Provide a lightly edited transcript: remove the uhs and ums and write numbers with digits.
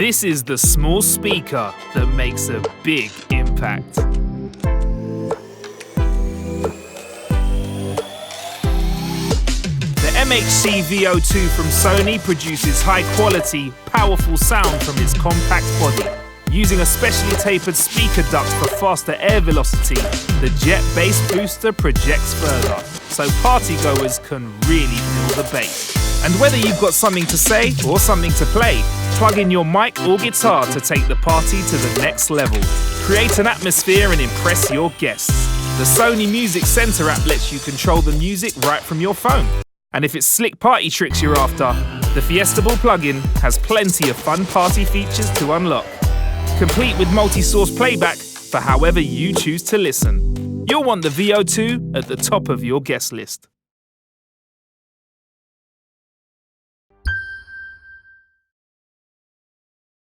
This is the small speaker that makes a big impact. The MHC V02 from Sony produces high-quality, powerful sound from its compact body. Using a specially tapered speaker duct for faster air velocity, the jet-based booster projects further, so partygoers can really feel the bass. And whether you've got something to say or something to play, plug in your mic or guitar to take the party to the next level. Create an atmosphere and impress your guests. The Sony Music Center app lets you control the music right from your phone. And if it's slick party tricks you're after, the Fiestable plugin has plenty of fun party features to unlock. Complete with multi-source playback for however you choose to listen. You'll want the V02 at the top of your guest list.